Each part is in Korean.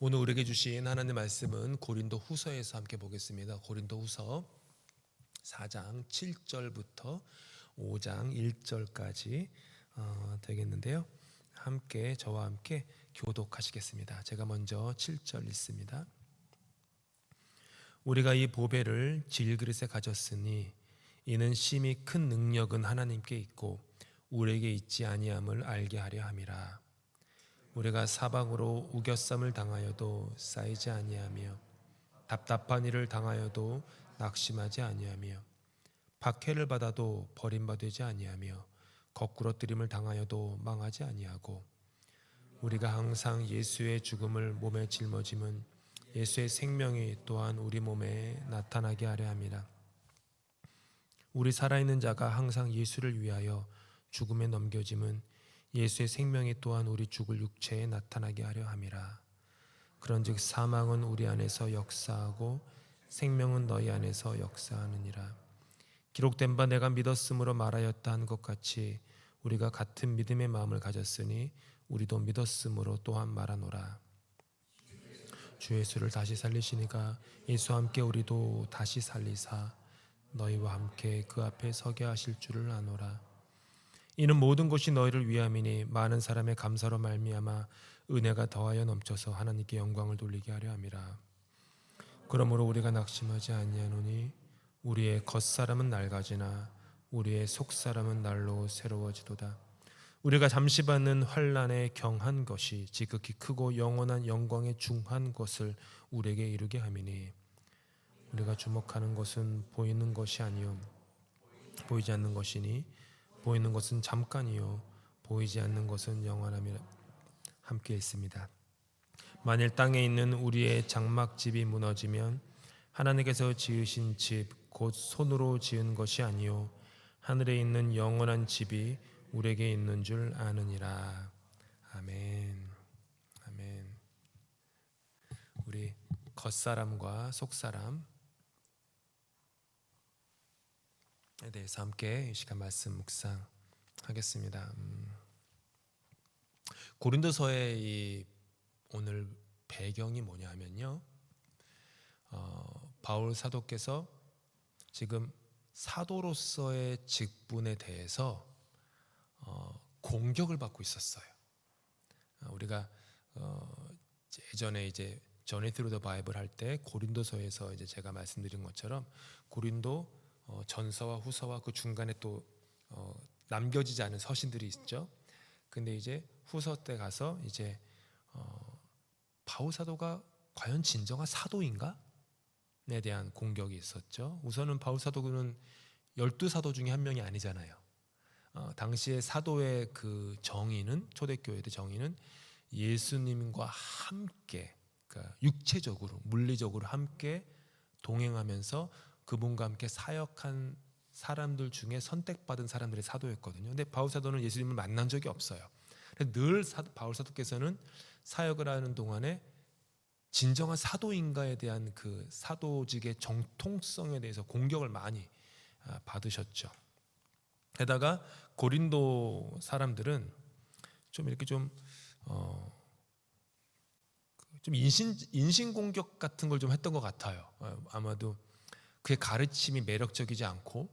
오늘 우리에게 주신 하나님의 말씀은 고린도 후서에서 함께 보겠습니다. 고린도 후서 4장 7절부터 5장 1절까지 되겠는데요. 저와 함께 교독하시겠습니다. 제가 먼저 7절 읽습니다. 우리가 이 보배를 질그릇에 가졌으니 이는 심히 큰 능력은 하나님께 있고 우리에게 있지 아니함을 알게 하려 함이라. 우리가 사방으로 우겨쌈을 당하여도 쌓이지 아니하며 답답한 일을 당하여도 낙심하지 아니하며 박해를 받아도 버림받지 아니하며 거꾸러뜨림을 당하여도 망하지 아니하고 우리가 항상 예수의 죽음을 몸에 짊어짐은 예수의 생명이 또한 우리 몸에 나타나게 하려 함이라. 우리 살아있는 자가 항상 예수를 위하여 죽음에 넘겨짐은 예수의 생명이 또한 우리 죽을 육체에 나타나게 하려 함이라. 그런즉 사망은 우리 안에서 역사하고 생명은 너희 안에서 역사하느니라. 기록된 바 내가 믿었으므로 말하였다 한 것 같이 우리가 같은 믿음의 마음을 가졌으니 우리도 믿었으므로 또한 말하노라. 주 예수를 다시 살리시니가 예수와 함께 우리도 다시 살리사 너희와 함께 그 앞에 서게 하실 줄을 아노라. 이는 모든 것이 너희를 위함이니 많은 사람의 감사로 말미암아 은혜가 더하여 넘쳐서 하나님께 영광을 돌리게 하려 함이라. 그러므로 우리가 낙심하지 아니하노니 우리의 겉사람은 낡아지나 우리의 속사람은 날로 새로워지도다. 우리가 잠시 받는 환난에 경한 것이 지극히 크고 영원한 영광에 중한 것을 우리에게 이루게 함이니 우리가 주목하는 것은 보이는 것이 아니요 보이지 않는 것이니 보이는 것은 잠깐이요 보이지 않는 것은 영원함이라. 함께 있습니다. 만일 땅에 있는 우리의 장막집이 무너지면 하나님께서 지으신 집 곧 손으로 지은 것이 아니요 하늘에 있는 영원한 집이 우리에게 있는 줄 아느니라. 아멘. 아멘. 우리 겉사람과 속사람에 대해서 함께 이 시간 말씀 묵상하겠습니다. 고린도서의 이 오늘 배경이 뭐냐면요, 바울 사도께서 지금 사도로서의 직분에 대해서 공격을 받고 있었어요. 우리가 예전에 이제 Journey Through the Bible 할 때 고린도서에서 이제 제가 말씀드린 것처럼 고린도 전서와 후서와 그 중간에 또 남겨지지 않은 서신들이 있죠. 근데 이제 후서 때 가서 이제 바울 사도가 과연 진정한 사도인가? 에 대한 공격이 있었죠. 우선은 바울 사도는 12사도 중에 한 명이 아니잖아요. 당시에 사도의 그 정의는, 초대교회의 정의는 예수님과 함께, 그러니까 육체적으로 물리적으로 함께 동행하면서 그분과 함께 사역한 사람들 중에 선택받은 사람들이 사도였거든요. 근데 바울 사도는 예수님을 만난 적이 없어요. 늘 바울 사도께서는 사역을 하는 동안에 진정한 사도인가에 대한 그 사도직의 정통성에 대해서 공격을 많이 받으셨죠. 게다가 고린도 사람들은 좀 이렇게 좀 인신 공격 같은 걸 좀 했던 것 같아요. 아마도 그의 가르침이 매력적이지 않고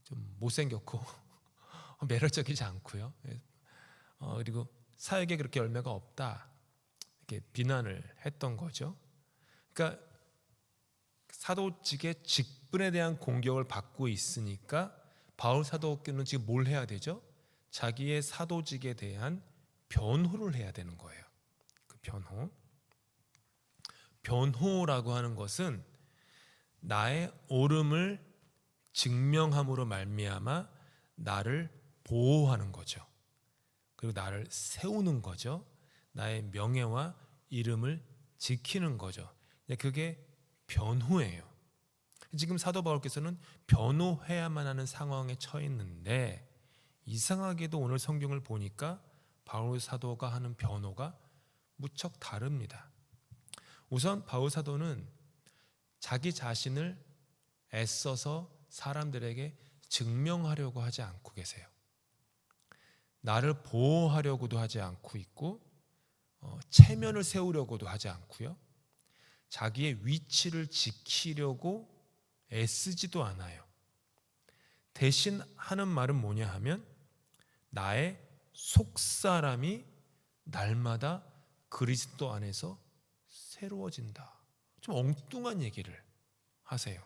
좀 못생겼고 매력적이지 않고요. 그리고 사역에 그렇게 열매가 없다, 이렇게 비난을 했던 거죠. 그러니까 사도직의 직분에 대한 공격을 받고 있으니까 바울 사도는 지금 뭘 해야 되죠? 자기의 사도직에 대한 변호를 해야 되는 거예요. 그 변호라고 하는 것은 나의 옳음을 증명함으로 말미암아 나를 보호하는 거죠. 그리고 나를 세우는 거죠. 나의 명예와 이름을 지키는 거죠. 그게 변호예요. 지금 사도 바울께서는 변호해야만 하는 상황에 처해 있는데, 이상하게도 오늘 성경을 보니까 바울 사도가 하는 변호가 무척 다릅니다. 우선 바울 사도는 자기 자신을 애써서 사람들에게 증명하려고 하지 않고 계세요. 나를 보호하려고도 하지 않고 있고 체면을 세우려고도 하지 않고요. 자기의 위치를 지키려고 애쓰지도 않아요. 대신 하는 말은 뭐냐 하면 나의 속사람이 날마다 그리스도 안에서 새로워진다. 좀 엉뚱한 얘기를 하세요.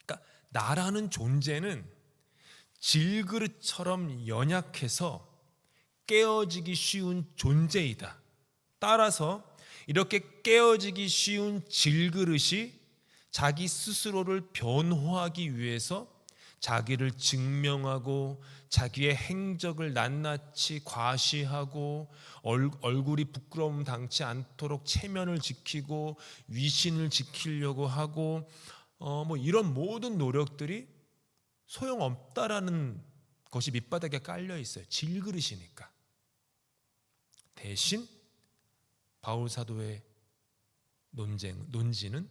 그러니까 나라는 존재는 질그릇처럼 연약해서 깨어지기 쉬운 존재이다. 따라서 이렇게 깨어지기 쉬운 질그릇이 자기 스스로를 변호하기 위해서 자기를 증명하고 자기의 행적을 낱낱이 과시하고 얼굴이 부끄러움 당치 않도록 체면을 지키고 위신을 지키려고 하고 이런 모든 노력들이 소용없다라는 것이 밑바닥에 깔려 있어요. 질그릇이니까. 대신 바울 사도의 논지는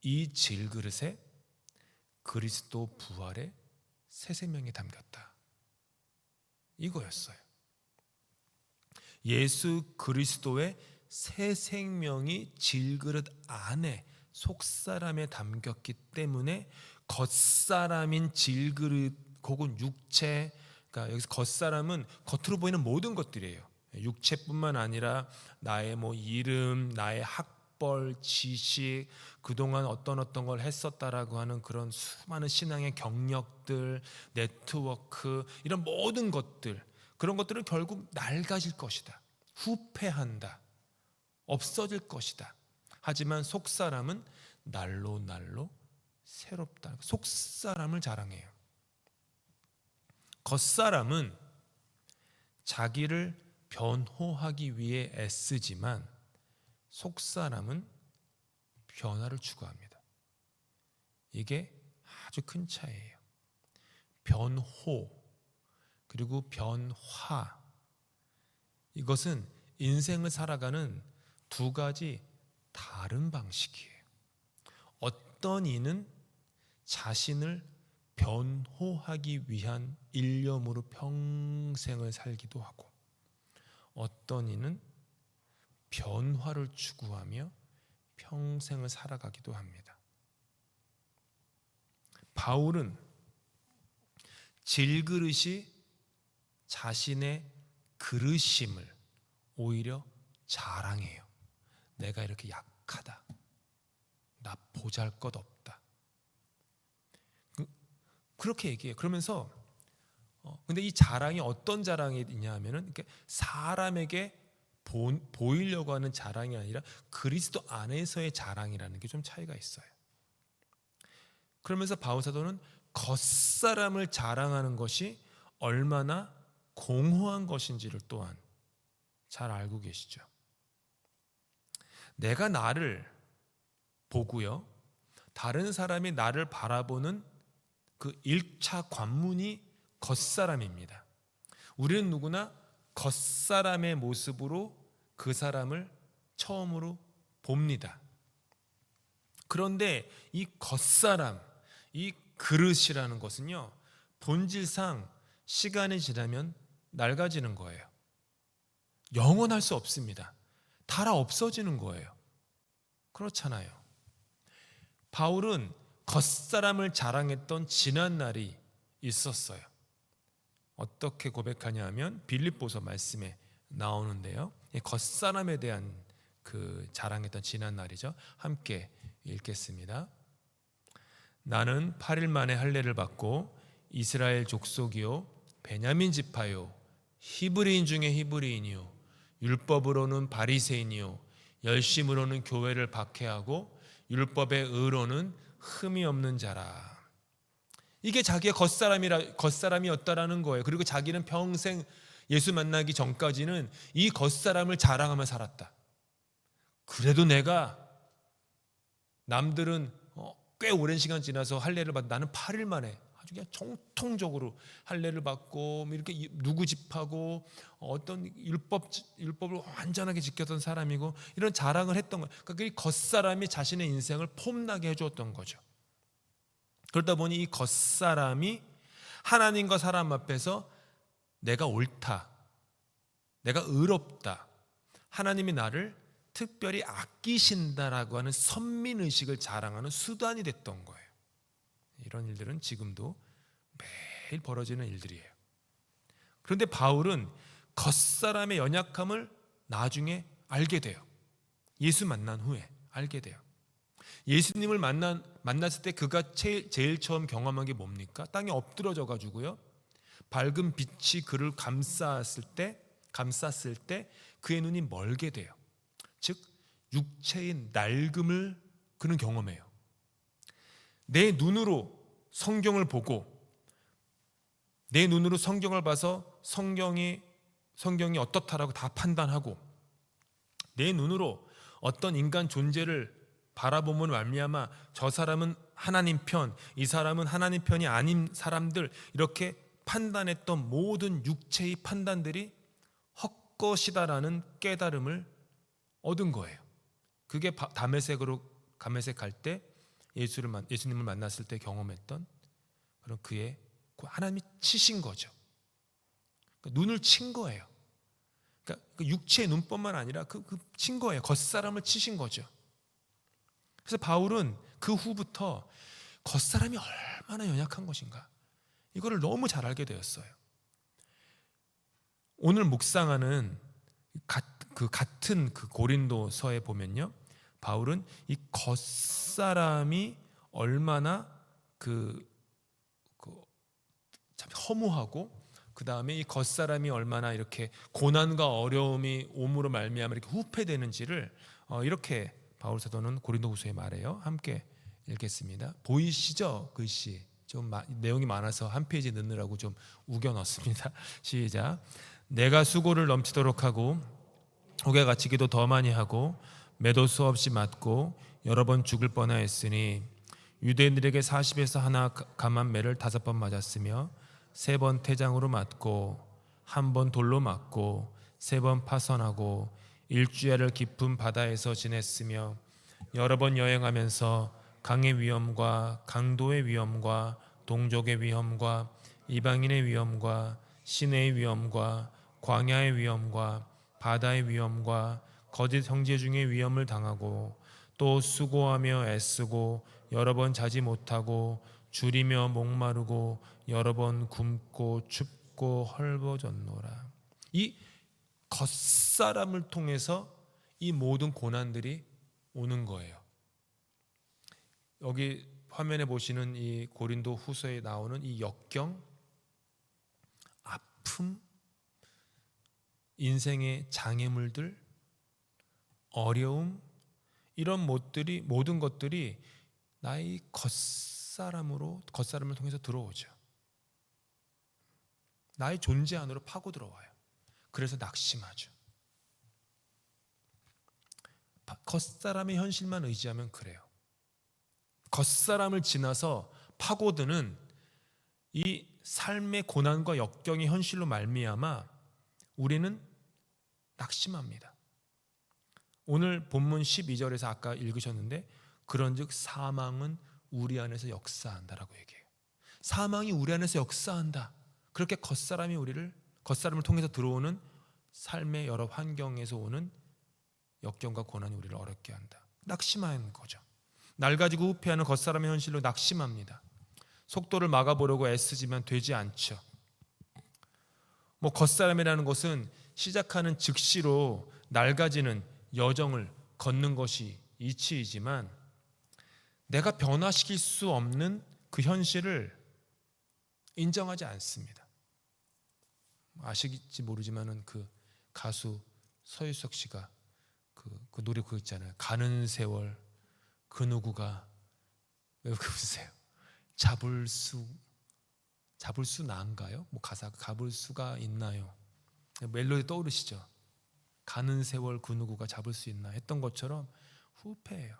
이 질그릇에 그리스도 부활의 새 생명이 담겼다. 이거였어요. 예수 그리스도의 새 생명이 질그릇 안에 속사람에 담겼기 때문에 겉사람인 질그릇 혹은 육체, 그러니까 여기서 겉사람은 겉으로 보이는 모든 것들이에요. 육체뿐만 아니라 나의 이름, 나의 학벌, 지식, 그동안 어떤 걸 했었다라고 하는 그런 수많은 신앙의 경력들, 네트워크, 이런 모든 것들, 그런 것들은 결국 낡아질 것이다. 후패한다. 없어질 것이다. 하지만 속사람은 날로 새롭다. 속사람을 자랑해요. 겉사람은 자기를 변호하기 위해 애쓰지만 속사람은 변화를 추구합니다. 이게 아주 큰 차이예요. 변호 그리고 변화, 이것은 인생을 살아가는 두 가지 다른 방식이에요. 어떤 이는 자신을 변호하기 위한 일념으로 평생을 살기도 하고, 어떤 이는 변화를 추구하며 평생을 살아가기도 합니다. 바울은 질그릇이 자신의 그릇임을 오히려 자랑해요. 내가 이렇게 약하다. 나 보잘것없다. 그렇게 얘기해요. 그러면서 근데 이 자랑이 어떤 자랑이냐 하면은 사람에게 보이려고 하는 자랑이 아니라 그리스도 안에서의 자랑이라는 게 좀 차이가 있어요. 그러면서 바울 사도는 겉사람을 자랑하는 것이 얼마나 공허한 것인지를 또한 잘 알고 계시죠. 내가 나를 보고요, 다른 사람이 나를 바라보는 그 1차 관문이 겉사람입니다. 우리는 누구나 겉사람의 모습으로 그 사람을 처음으로 봅니다. 그런데 이 겉사람, 이 그릇이라는 것은요, 본질상 시간이 지나면 낡아지는 거예요. 영원할 수 없습니다. 달아 없어지는 거예요. 그렇잖아요. 바울은 겉사람을 자랑했던 지난 날이 있었어요. 어떻게 고백하냐 하면 빌립보서 말씀에 나오는데요, 겉사람에 대한 그 자랑했던 지난 날이죠. 함께 읽겠습니다. 나는 8일 만에 할례를 받고 이스라엘 족속이요 베냐민 지파요 히브리인 중에 히브리인이요 율법으로는 바리새인이요 열심으로는 교회를 박해하고 율법의 의로는 흠이 없는 자라. 이게 자기의 겉사람이었다라는 거예요. 그리고 자기는 평생 예수 만나기 전까지는 이 겉사람을 자랑하며 살았다. 그래도 내가 남들은 꽤 오랜 시간 지나서 할례를 받고 나는 8일 만에 아주 그냥 정통적으로 할례를 받고 이렇게 누구 집하고 어떤 율법을 완전하게 지켰던 사람이고 이런 자랑을 했던 거예요. 그러니까 이 겉사람이 자신의 인생을 폼나게 해주었던 거죠. 그러다 보니 이 겉사람이 하나님과 사람 앞에서 내가 옳다, 내가 의롭다, 하나님이 나를 특별히 아끼신다라고 하는 선민의식을 자랑하는 수단이 됐던 거예요. 이런 일들은 지금도 매일 벌어지는 일들이에요. 그런데 바울은 겉사람의 연약함을 나중에 알게 돼요. 예수 만난 후에 알게 돼요. 예수님을 만났을 때 그가 제일 처음 경험한 게 뭡니까? 땅에 엎드러져 가지고요, 밝은 빛이 그를 감쌌을 때 그의 눈이 멀게 돼요. 즉 육체의 낡음을 그는 경험해요. 내 눈으로 성경을 보고, 내 눈으로 성경을 봐서 성경이 어떻다라고 다 판단하고, 내 눈으로 어떤 인간 존재를 바라보면 말미암아 저 사람은 하나님 편, 이 사람은 하나님 편이 아닌 사람들, 이렇게 판단했던 모든 육체의 판단들이 헛것이다라는 깨달음을 얻은 거예요. 그게 다메섹 갈 때 예수님을 만났을 때 경험했던 그런 그의 하나님이 치신 거죠. 그러니까 눈을 친 거예요. 그러니까 그 육체의 눈뿐만 아니라 친 거예요. 겉사람을 치신 거죠. 그래서 바울은 그 후부터 겉사람이 얼마나 연약한 것인가, 이거를 너무 잘 알게 되었어요. 오늘 묵상하는 같은 고린도서에 보면요, 바울은 이 겉사람이 얼마나 참 허무하고, 그 다음에 이 겉사람이 얼마나 이렇게 고난과 어려움이 옴으로 말미암아 이렇게 후패되는지를 이렇게 바울 사도는 고린도후서에 말해요. 함께 읽겠습니다. 보이시죠? 글씨 좀 내용이 많아서 한 페이지 넣느라고 좀 우겨 넣었습니다. 시작. 내가 수고를 넘치도록 하고 옥에 갇히기도 더 많이 하고 매도 수없이 맞고 여러 번 죽을 뻔하였으니, 유대인들에게 40에서 하나 감한 매를 5번 맞았으며 3번 태장으로 맞고 1번 돌로 맞고 3번 파선하고 일주일을 깊은 바다에서 지냈으며 여러 번 여행하면서 강의 위험과 강도의 위험과 동족의 위험과 이방인의 위험과 시내의 위험과 광야의 위험과 바다의 위험과 거짓 형제 중의 위험을 당하고, 또 수고하며 애쓰고 여러 번 자지 못하고 줄이며 목마르고 여러 번 굶고 춥고 헐벗었노라. 이 겉사람을 통해서 이 모든 고난들이 오는 거예요. 여기 화면에 보시는 이 고린도 후서에 나오는 이 역경, 아픔, 인생의 장애물들, 어려움, 이런 모든 것들이 나의 겉사람을 통해서 들어오죠. 나의 존재 안으로 파고 들어와요. 그래서 낙심하죠. 겉사람의 현실만 의지하면 그래요. 겉사람을 지나서 파고드는 이 삶의 고난과 역경의 현실로 말미암아 우리는 낙심합니다. 오늘 본문 12절에서 아까 읽으셨는데, 그런즉 사망은 우리 안에서 역사한다라고 얘기해요. 사망이 우리 안에서 역사한다. 그렇게 겉사람을 통해서 들어오는 삶의 여러 환경에서 오는 역경과 고난이 우리를 어렵게 한다. 낙심하는 거죠. 날 가지고 후패하는 겉사람의 현실로 낙심합니다. 속도를 막아보려고 애쓰지만 되지 않죠. 겉사람이라는 것은 시작하는 즉시로 낡아지는 여정을 걷는 것이 이치이지만, 내가 변화시킬 수 없는 그 현실을 인정하지 않습니다. 아시겠지 모르지만은 그 가수 서유석 씨가 그 노래 그거 있잖아요. 가는 세월 그 누구가, 왜 그러세요? 잡을 수 나은가요? 가사가 잡을 수가 있나요? 멜로디 떠오르시죠? 가는 세월 그 누구가 잡을 수 있나 했던 것처럼 후패예요.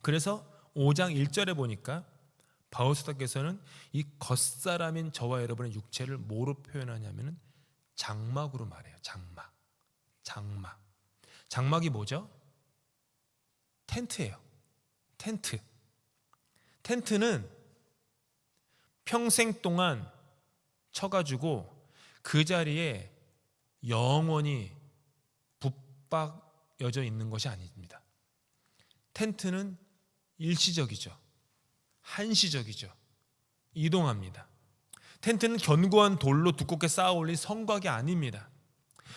그래서 5장 1절에 보니까 바울 사도께서는 이 겉사람인 저와 여러분의 육체를 뭐로 표현하냐면은 장막으로 말해요. 장막이 뭐죠? 텐트예요. 텐트는 평생 동안 쳐가지고 그 자리에 영원히 붙박여져 있는 것이 아닙니다. 텐트는 일시적이죠. 한시적이죠. 이동합니다. 텐트는 견고한 돌로 두껍게 쌓아 올린 성곽이 아닙니다.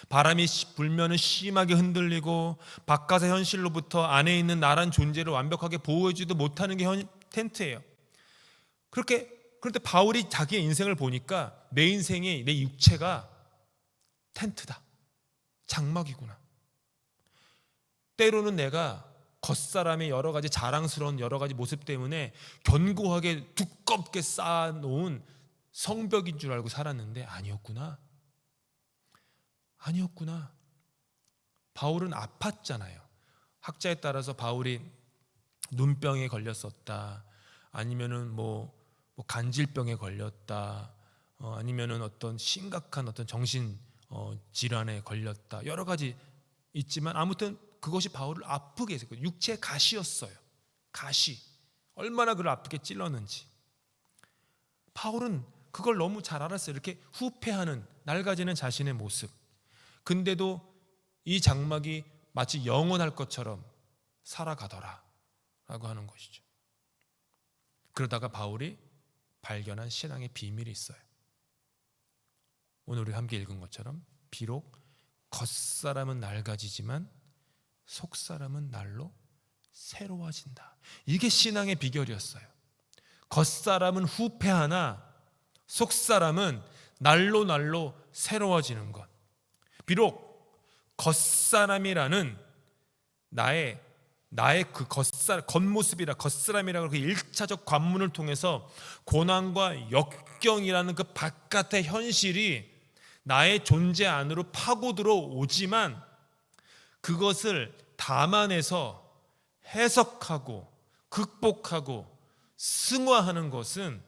바람이 불면은 심하게 흔들리고 바깥의 현실로부터 안에 있는 나란 존재를 완벽하게 보호해주지도 못하는 게 텐트예요. 그런데 바울이 자기의 인생을 보니까 내 인생이, 내 육체가 텐트다, 장막이구나. 때로는 내가 겉사람의 여러 가지 자랑스러운 여러 가지 모습 때문에 견고하게 두껍게 쌓아놓은 성벽인 줄 알고 살았는데 아니었구나. 바울은 아팠잖아요. 학자에 따라서 바울이 눈병에 걸렸었다, 아니면은 뭐 간질병에 걸렸다, 아니면은 어떤 심각한 어떤 정신 질환에 걸렸다, 여러 가지 있지만 아무튼 그것이 바울을 아프게 했어요. 육체의 가시였어요. 가시. 얼마나 그를 아프게 찔렀는지. 바울은 그걸 너무 잘 알았어요. 이렇게 후패하는, 낡아지는 자신의 모습. 근데도 이 장막이 마치 영원할 것처럼 살아가더라 라고 하는 것이죠. 그러다가 바울이 발견한 신앙의 비밀이 있어요. 오늘 우리 함께 읽은 것처럼 비록 겉사람은 낡아지지만 속사람은 날로 새로워진다. 이게 신앙의 비결이었어요. 겉사람은 후패하나 속사람은 날로 새로워지는 것. 비록 겉사람이라는 나의 그 겉모습이라 겉사람이라고 그 1차적 관문을 통해서 고난과 역경이라는 그 바깥의 현실이 나의 존재 안으로 파고 들어오지만 그것을 담아내서 해석하고 극복하고 승화하는 것은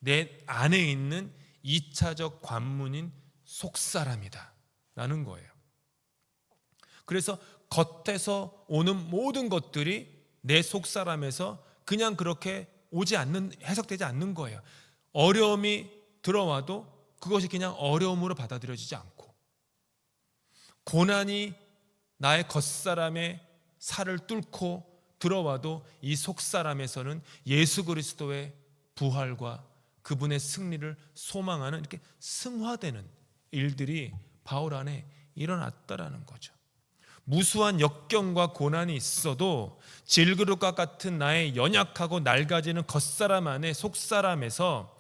내 안에 있는 2차적 관문인 속사람이다 라는 거예요. 그래서 겉에서 오는 모든 것들이 내 속사람에서 그냥 그렇게 해석되지 않는 거예요. 어려움이 들어와도 그것이 그냥 어려움으로 받아들여지지 않고, 고난이 나의 겉사람의 살을 뚫고 들어와도 이 속사람에서는 예수 그리스도의 부활과 그분의 승리를 소망하는 이렇게 승화되는 일들이 바울 안에 일어났다라는 거죠. 무수한 역경과 고난이 있어도 질그릇과 같은 나의 연약하고 낡아지는 겉사람 안에 속사람에서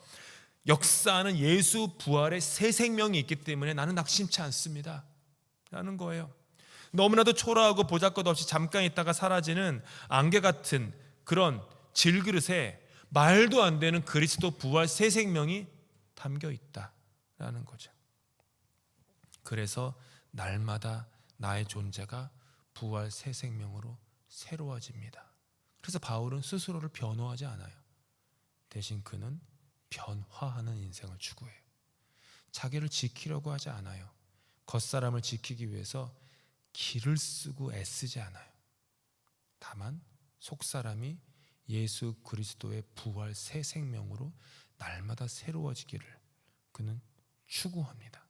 역사하는 예수 부활의 새 생명이 있기 때문에 나는 낙심치 않습니다 라는 거예요. 너무나도 초라하고 보잘것없이 잠깐 있다가 사라지는 안개 같은 그런 질그릇에 말도 안 되는 그리스도 부활 새 생명이 담겨 있다라는 거죠. 그래서 날마다 나의 존재가 부활 새 생명으로 새로워집니다. 그래서 바울은 스스로를 변호하지 않아요. 대신 그는 변화하는 인생을 추구해요. 자기를 지키려고 하지 않아요. 겉사람을 지키기 위해서 기를 쓰고 애쓰지 않아요. 다만 속사람이 예수 그리스도의 부활 새 생명으로 날마다 새로워지기를 그는 추구합니다.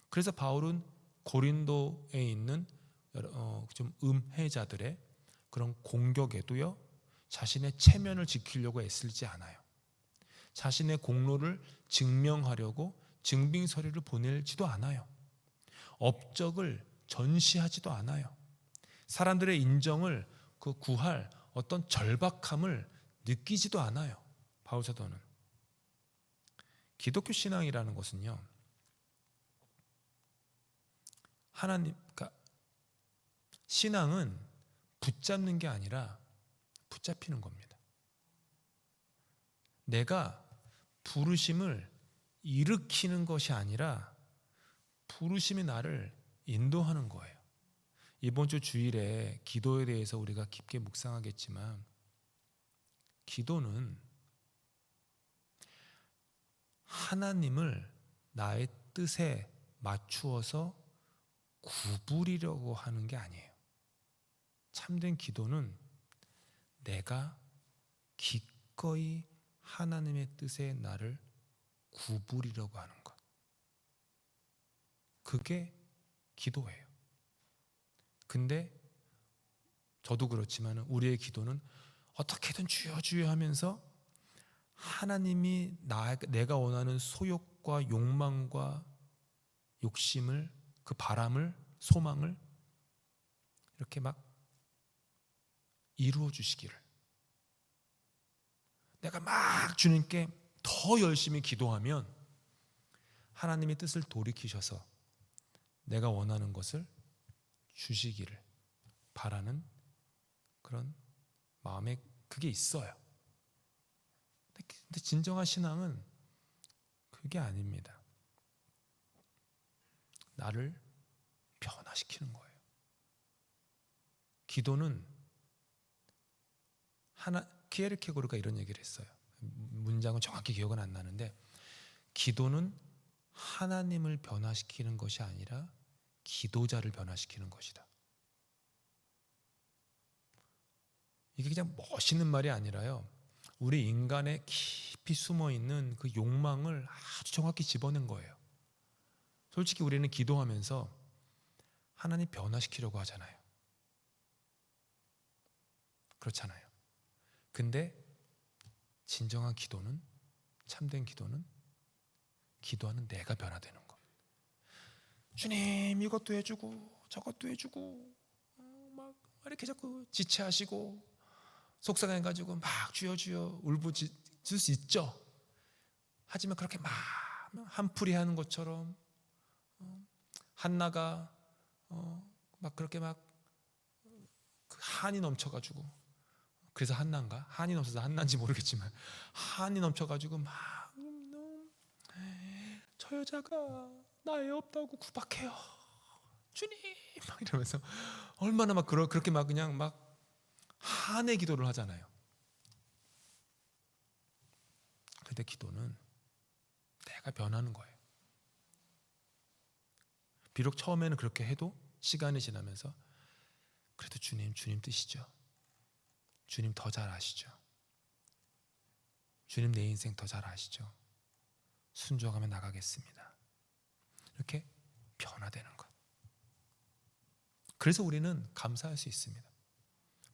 그래서 바울은 고린도에 있는 좀 음해자들의 그런 공격에도요, 자신의 체면을 지키려고 애쓰지 않아요. 자신의 공로를 증명하려고 증빙 서류를 보내지도 않아요. 업적을 전시하지도 않아요. 사람들의 인정을 구할 어떤 절박함을 느끼지도 않아요. 바울 사도는. 기독교 신앙이라는 것은요, 신앙은 붙잡는 게 아니라 붙잡히는 겁니다. 내가 부르심을 일으키는 것이 아니라 부르심이 나를 인도하는 거예요. 이번 주 주일에 기도에 대해서 우리가 깊게 묵상하겠지만, 기도는 하나님을 나의 뜻에 맞추어서 구부리려고 하는 게 아니에요. 참된 기도는 내가 기꺼이 하나님의 뜻에 나를 구부리려고 하는 것. 그게 기도예요. 근데 저도 그렇지만 우리의 기도는 어떻게든 주여 주여 하면서 하나님이 내가 원하는 소욕과 욕망과 욕심을, 그 바람을, 소망을 이렇게 막 이루어 주시기를, 내가 막 주님께 더 열심히 기도하면 하나님의 뜻을 돌이키셔서 내가 원하는 것을 주시기를 바라는 그런 마음에 그게 있어요. 근데 진정한 신앙은 그게 아닙니다. 나를 변화시키는 거예요. 기도는 키에르케고르가 이런 얘기를 했어요. 문장은 정확히 기억은 안 나는데, 기도는 하나님을 변화시키는 것이 아니라 기도자를 변화시키는 것이다. 이게 그냥 멋있는 말이 아니라요, 우리 인간에 깊이 숨어있는 그 욕망을 아주 정확히 집어낸 거예요. 솔직히 우리는 기도하면서 하나님 변화시키려고 하잖아요. 그렇잖아요. 근데 진정한 기도는, 참된 기도는, 기도하는 내가 변화되는 거. 주님 이것도 해주고 저것도 해주고 막 이렇게 자꾸 지체하시고 속상해가지고 막 주여 주여 울부짖을 수 있죠. 하지만 그렇게 막 한풀이 하는 것처럼 한나가 막 그렇게 막 한이 넘쳐가지고, 그래서 한나인가? 한이 넘쳐서 한나인지 모르겠지만 한이 넘쳐가지고 막 저 여자가 나 애 없다고 구박해요 주님 막 이러면서 얼마나 막 그렇게 막 그냥 막 한의 기도를 하잖아요. 근데 기도는 내가 변하는 거예요. 비록 처음에는 그렇게 해도 시간이 지나면서 그래도 주님 뜻이죠. 주님 더 잘 아시죠. 주님 내 인생 더 잘 아시죠. 순종하며 나가겠습니다. 이렇게 변화되는 것. 그래서 우리는 감사할 수 있습니다.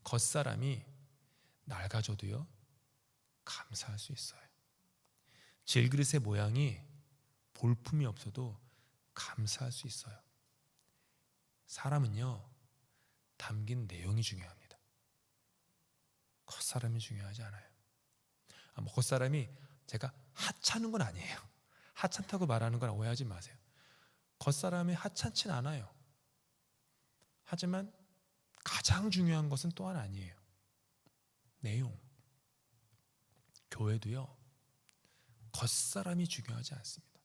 겉사람이 낡아져도요 감사할 수 있어요. 질그릇의 모양이 볼품이 없어도 감사할 수 있어요. 사람은요 담긴 내용이 중요합니다. 겉사람이 중요하지 않아요. 겉사람이 제가 하찮은 건 아니에요. 하찮다고 말하는 건 오해하지 마세요. 겉사람이 하찮진 않아요. 하지만 가장 중요한 것은 또한 아니에요. 내용. 교회도요 겉사람이 중요하지 않습니다.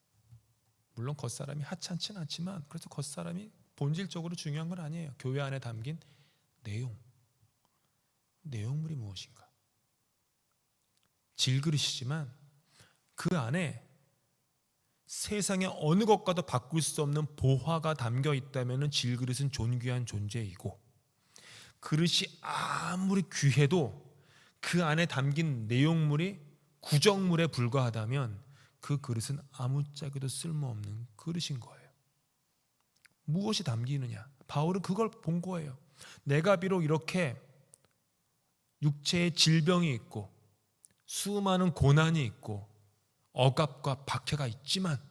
물론 겉사람이 하찮진 않지만 그래서 겉사람이 본질적으로 중요한 건 아니에요. 교회 안에 담긴 내용. 내용물이 무엇인가. 질그릇이지만 그 안에 세상의 어느 것과도 바꿀 수 없는 보화가 담겨 있다면 질그릇은 존귀한 존재이고, 그릇이 아무리 귀해도 그 안에 담긴 내용물이 구정물에 불과하다면 그 그릇은 아무짝에도 쓸모없는 그릇인 거예요. 무엇이 담기느냐? 바울은 그걸 본 거예요. 내가 비록 이렇게 육체에 질병이 있고 수많은 고난이 있고 억압과 박해가 있지만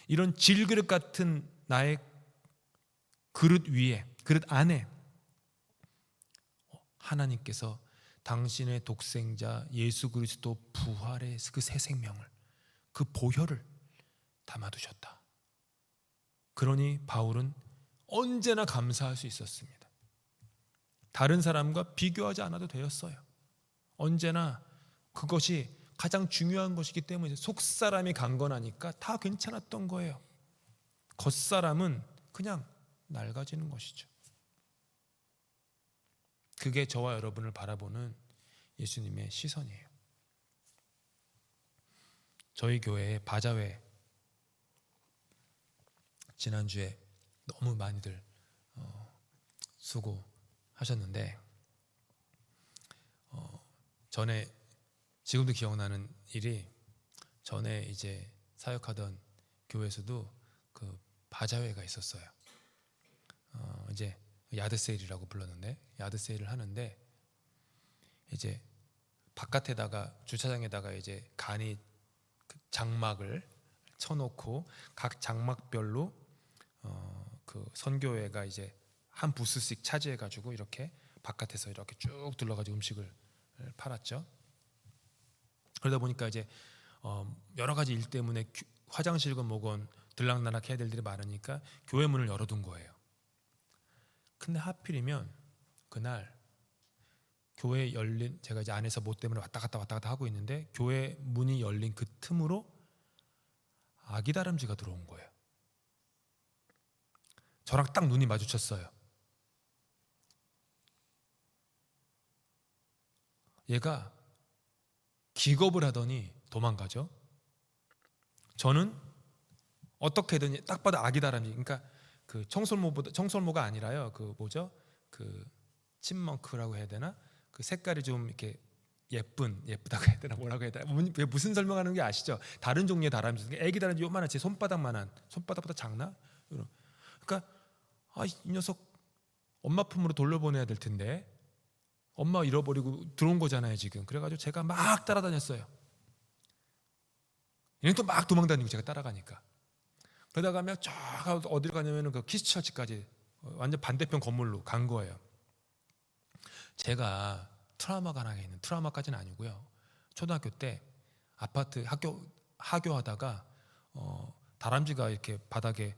이런 질그릇 같은 나의 그릇 위에, 그릇 안에 하나님께서 당신의 독생자 예수 그리스도 부활의 그 새 생명을, 그 보혈을 담아두셨다. 그러니 바울은 언제나 감사할 수 있었습니다. 다른 사람과 비교하지 않아도 되었어요. 언제나 그것이 가장 중요한 것이기 때문에 속사람이 강건하니까 다 괜찮았던 거예요. 겉사람은 그냥 낡아지는 것이죠. 그게 저와 여러분을 바라보는 예수님의 시선이에요. 저희 교회의 바자회 지난주에 너무 많이들 수고하셨는데, 전에 지금도 기억나는 일이, 전에 이제 사역하던 교회에서도 그 바자회가 있었어요. 이제 야드세일이라고 불렀는데, 야드세일을 하는데 이제 바깥에다가 주차장에다가 이제 간이 장막을 쳐놓고 각 장막별로 그 선교회가 이제 한 부스씩 차지해가지고 이렇게 바깥에서 이렇게 쭉 둘러가지고 음식을 팔았죠. 그러다 보니까 이제 여러 가지 일 때문에 화장실건 뭐건 들락날락 해야 될 일이 많으니까 교회 문을 열어둔 거예요. 근데 하필이면 그날 교회 열린, 제가 이제 안에서 뭐 때문에 왔다 갔다 하고 있는데 교회 문이 열린 그 틈으로 아기 다람쥐가 들어온 거예요. 저랑 딱 눈이 마주쳤어요. 얘가 기겁을 하더니 도망가죠. 저는 어떻게든 딱 봐도 아기 다람쥐, 그러니까 그 청설모가 아니라요. 그 뭐죠? 그 칩먼크라고 해야 되나? 그 색깔이 좀 이렇게 예쁘다고 해야 되나, 뭐라고 해야 되나, 무슨 설명하는 게 아시죠? 다른 종류의 다람쥐, 애기 다람쥐 요만한 제 손바닥만한, 손바닥보다 작나? 그러니까 이 녀석 엄마 품으로 돌려보내야 될 텐데 엄마 잃어버리고 들어온 거잖아요 지금. 그래가지고 제가 막 따라다녔어요. 얘는 또 막 도망다니고 제가 따라가니까. 그러다 가면 쫙 어디로 가냐면은 그 키스처치까지 완전 반대편 건물로 간 거예요. 제가 트라우마가 하나 있는, 트라우마까지는 아니고요. 초등학교 때 아파트 하교하다가 다람쥐가 이렇게 바닥에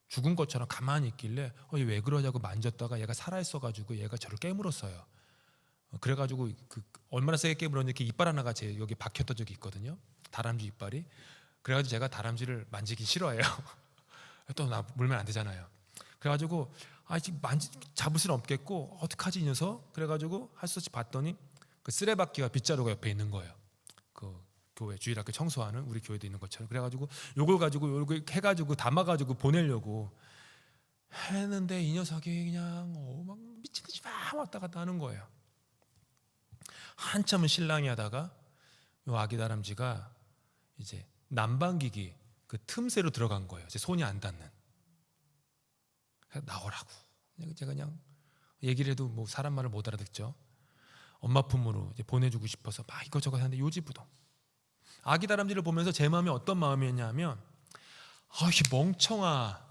죽은 것처럼 가만히 있길래 얘 왜 그러냐고 만졌다가 얘가 살아있어가지고 얘가 저를 깨물었어요. 그래가지고 얼마나 세게 깨물었는지 이렇게 이빨 하나가 제 여기 박혔던 적이 있거든요. 다람쥐 이빨이. 그래가지고 제가 다람쥐를 만지기 싫어해요. 또 나 물면 안 되잖아요. 그래가지고 지금 잡을 수는 없겠고 어떡하지 이 녀석? 그래가지고 할 수 없이 봤더니 그 쓰레받기가 빗자루가 옆에 있는 거예요. 그 교회 주일학교 청소하는 우리 교회도 있는 것처럼. 그래가지고 요걸 가지고 요걸 해가지고 담아가지고 보내려고 했는데 이 녀석이 그냥 막 미친듯이 막 왔다 갔다 하는 거예요. 한참은 실랑이 하다가 요 아기 다람쥐가 이제 난방기기 그 틈새로 들어간 거예요. 제 손이 안 닿는. 나오라고. 제가 그냥 얘기를 해도 뭐 사람 말을 못 알아듣죠. 엄마 품으로 이제 보내주고 싶어서 막 이것저것 하는데 요지부동. 아기 다람쥐를 보면서 제 마음이 어떤 마음이었냐면 이 멍청아,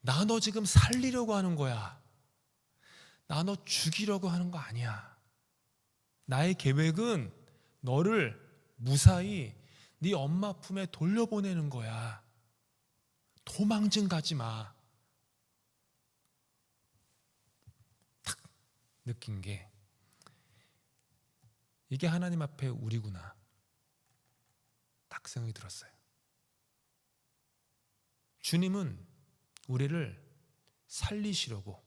나 너 지금 살리려고 하는 거야. 나 너 죽이려고 하는 거 아니야. 나의 계획은 너를 무사히 네 엄마 품에 돌려보내는 거야. 도망 좀 가지 마. 탁 느낀 게 이게 하나님 앞에 우리구나. 딱 생각이 들었어요. 주님은 우리를 살리시려고,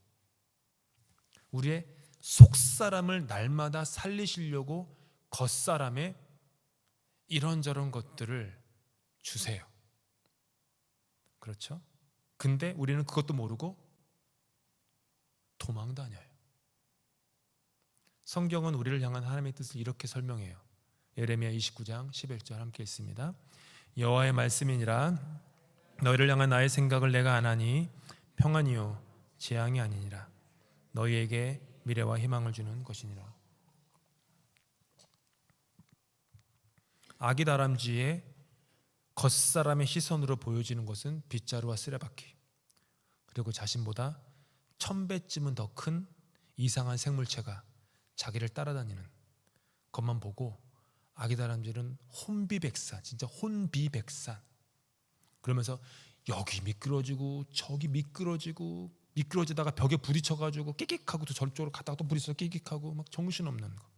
우리의 속사람을 날마다 살리시려고 겉사람의 이런저런 것들을 주세요. 그렇죠? 근데 우리는 그것도 모르고 도망 다녀요. 성경은 우리를 향한 하나님의 뜻을 이렇게 설명해요. 예레미야 29장 11절 함께 읽습니다. 여호와의 말씀이니라 너희를 향한 나의 생각을 내가 아나니 평안이요 재앙이 아니니라 너희에게 미래와 희망을 주는 것이니라. 아기 다람쥐의 겉사람의 시선으로 보여지는 것은 빗자루와 쓰레받기, 그리고 자신보다 1000배쯤은 더 큰 이상한 생물체가 자기를 따라다니는 것만 보고 아기 다람쥐는 혼비백산, 진짜 혼비백산. 그러면서 여기 미끄러지고 저기 미끄러지다가 벽에 부딪혀가지고 끽끽하고 또 저쪽으로 갔다가 또 부딪혀서 끽끽하고 막 정신없는 거,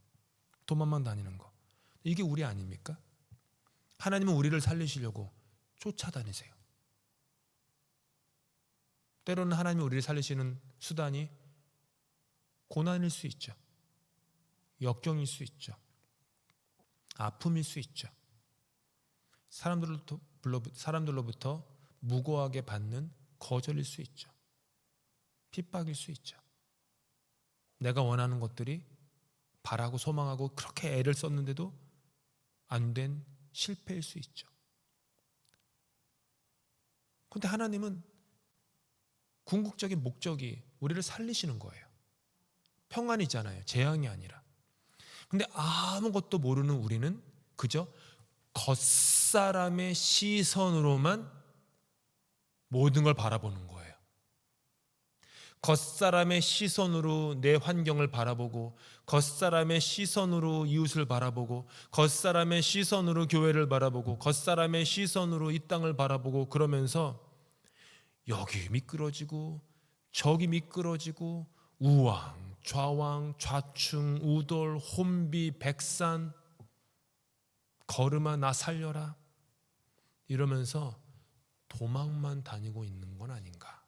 도망만 다니는 거. 이게 우리 아닙니까? 하나님은 우리를 살리시려고 쫓아다니세요. 때로는 하나님이 우리를 살리시는 수단이 고난일 수 있죠. 역경일 수 있죠. 아픔일 수 있죠. 사람들로부터 무고하게 받는 거절일 수 있죠. 핍박일 수 있죠. 내가 원하는 것들이 바라고 소망하고 그렇게 애를 썼는데도 안 된 실패일 수 있죠. 그런데 하나님은 궁극적인 목적이 우리를 살리시는 거예요. 평안이잖아요. 재앙이 아니라. 근데 아무것도 모르는 우리는 그저 겉사람의 시선으로만 모든 걸 바라보는 거예요. 겉사람의 시선으로 내 환경을 바라보고, 겉사람의 시선으로 이웃을 바라보고, 겉사람의 시선으로 교회를 바라보고, 겉사람의 시선으로 이 땅을 바라보고, 그러면서 여기 미끄러지고 저기 미끄러지고 우왕 좌왕 좌충 우돌 혼비 백산 걸음아 나 살려라 이러면서 도망만 다니고 있는 건 아닌가.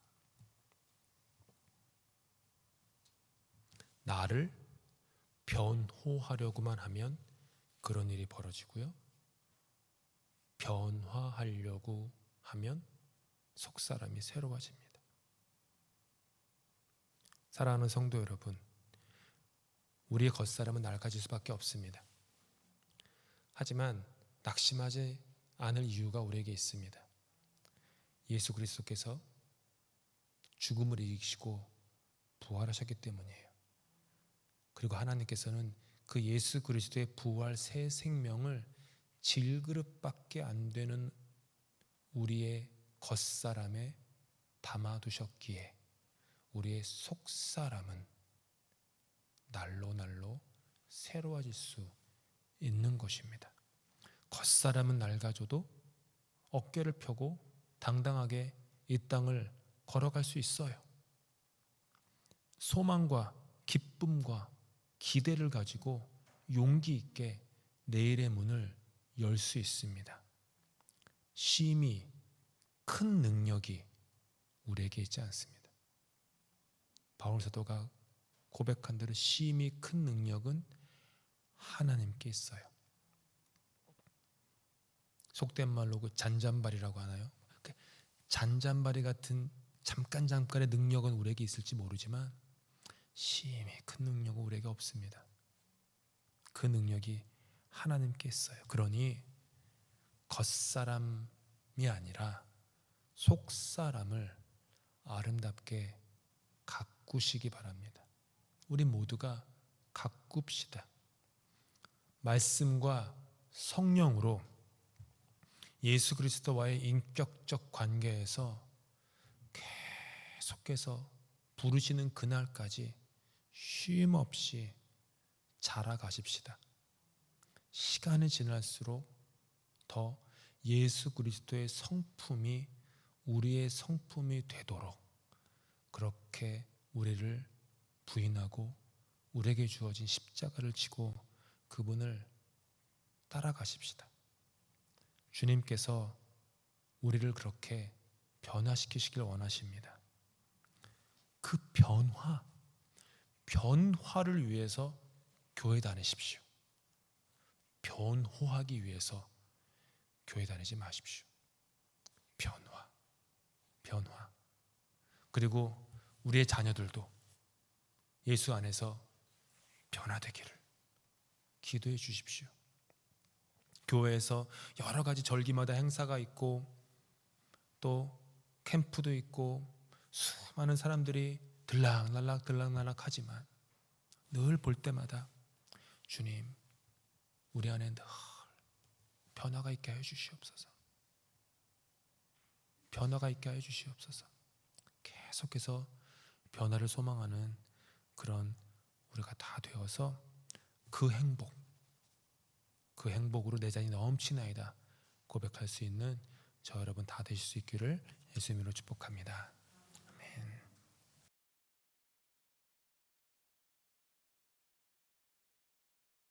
나를 변호하려고만 하면 그런 일이 벌어지고요. 변화하려고 하면 속사람이 새로워집니다. 사랑하는 성도 여러분, 우리의 겉사람은 낡아질 수밖에 없습니다. 하지만 낙심하지 않을 이유가 우리에게 있습니다. 예수 그리스도께서 죽음을 이기시고 부활하셨기 때문이에요. 그리고 하나님께서는 그 예수 그리스도의 부활 새 생명을 질그릇밖에 안 되는 우리의 겉사람에 담아두셨기에 우리의 속사람은 날로 새로워질 수 있는 것입니다. 겉사람은 낡아져도 어깨를 펴고 당당하게 이 땅을 걸어갈 수 있어요. 소망과 기쁨과 기대를 가지고 용기 있게 내일의 문을 열 수 있습니다. 심히 큰 능력이 우리에게 있지 않습니다. 바울 사도가 고백한 대로 심히 큰 능력은 하나님께 있어요. 속된 말로 그 잔잔바리라고 하나요? 잔잔바리 같은 잠깐의 능력은 우리에게 있을지 모르지만 심히 큰 능력은 우리에게 없습니다. 그 능력이 하나님께 있어요. 그러니 겉사람이 아니라 속사람을 아름답게 가꾸시기 바랍니다. 우리 모두가 가꿉시다. 말씀과 성령으로 예수 그리스도와의 인격적 관계에서 계속해서 부르시는 그날까지 쉼 없이 자라가십시다. 시간이 지날수록 더 예수 그리스도의 성품이 우리의 성품이 되도록 그렇게 우리를 부인하고 우리에게 주어진 십자가를 지고 그분을 따라가십시다. 주님께서 우리를 그렇게 변화시키시길 원하십니다. 그 변화를 위해서 교회 다니십시오. 변호하기 위해서 교회 다니지 마십시오. 변화. 그리고 우리의 자녀들도 예수 안에서 변화되기를 기도해 주십시오. 교회에서 여러 가지 절기마다 행사가 있고 또 캠프도 있고 수많은 사람들이 들락날락 하지만 늘 볼 때마다 주님, 우리 안에 늘 변화가 있게 해 주시옵소서. 변화가 있게 해 주시옵소서. 계속해서 변화를 소망하는 그런 우리가 다 되어서 그 행복으로 내 잔이 넘치나이다 고백할 수 있는 저 여러분 다 되실 수 있기를 예수님으로 축복합니다.